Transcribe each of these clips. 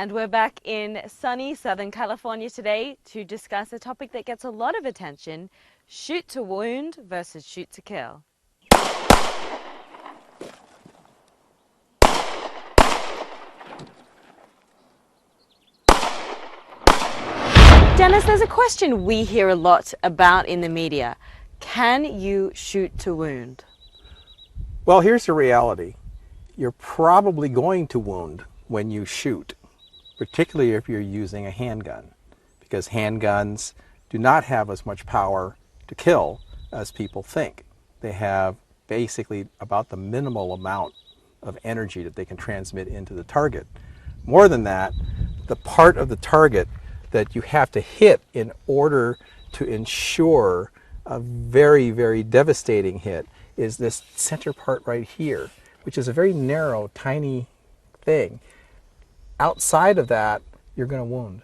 And we're back in sunny Southern California today to discuss a topic that gets a lot of attention: shoot to wound versus shoot to kill. Dennis, there's a question we hear a lot about in the media. Can you shoot to wound? Well, here's the reality. You're probably going to wound when you shoot, particularly if you're using a handgun, because handguns do not have as much power to kill as people think. They have basically about the minimal amount of energy that they can transmit into the target. More than that, the part of the target that you have to hit in order to ensure a very, very devastating hit is this center part right here, which is a very narrow, tiny thing. Outside of that, you're going to wound.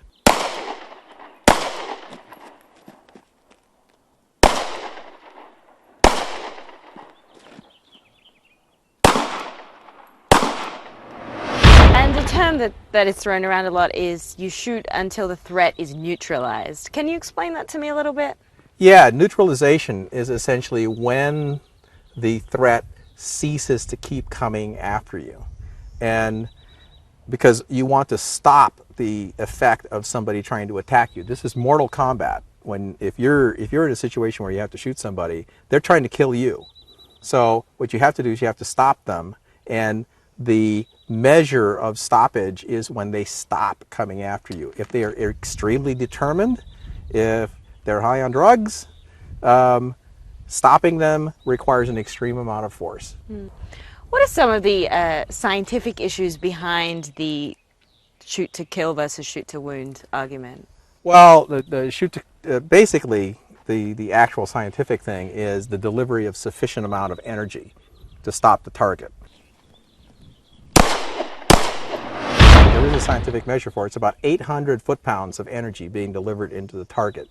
And a term that is thrown around a lot is you shoot until the threat is neutralized. Can you explain that to me a little bit? Yeah, neutralization is essentially when the threat ceases to keep coming after you. And because you want to stop the effect of somebody trying to attack you. This is mortal combat. If you're in a situation where you have to shoot somebody, they're trying to kill you. So what you have to do is you have to stop them, and the measure of stoppage is when they stop coming after you. If they are extremely determined, if they're high on drugs, stopping them requires an extreme amount of force. What are some of the scientific issues behind the shoot to kill versus shoot to wound argument? Well, basically, the actual scientific thing is the delivery of sufficient amount of energy to stop the target. There is a scientific measure for it. It's about 800 foot-pounds of energy being delivered into the target.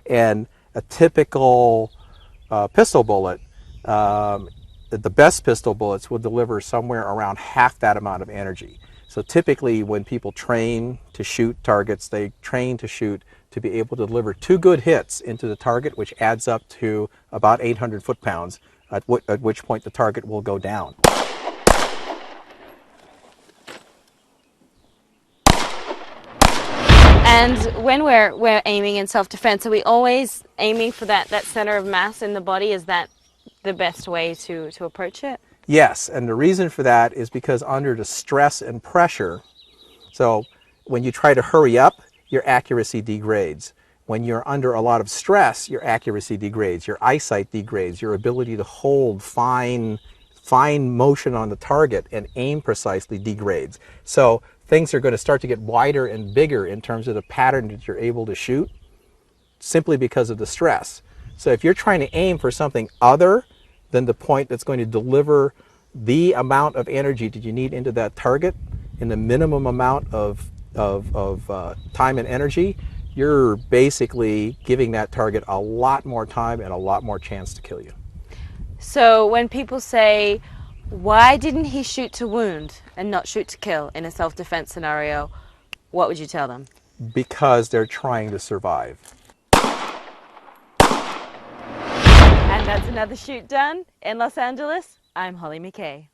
And a typical pistol bullet, the best pistol bullets will deliver somewhere around half that amount of energy. So typically when people train to shoot targets, they train to shoot to be able to deliver 2 good hits into the target, which adds up to about 800 foot-pounds, at which point the target will go down. And when we're aiming in self-defense, are we always aiming for that center of mass in the body? Is that the best way to approach it? Yes, and the reason for that is because under the stress and pressure, so when you try to hurry up, your accuracy degrades. When you're under a lot of stress, your accuracy degrades, your eyesight degrades, your ability to hold fine motion on the target and aim precisely degrades. So things are going to start to get wider and bigger in terms of the pattern that you're able to shoot, simply because of the stress. So if you're trying to aim for something other than the point that's going to deliver the amount of energy that you need into that target in the minimum amount of time and energy, you're basically giving that target a lot more time and a lot more chance to kill you. So when people say, why didn't he shoot to wound and not shoot to kill in a self-defense scenario, what would you tell them? Because they're trying to survive. And that's another shoot done. In Los Angeles, I'm Holly McKay.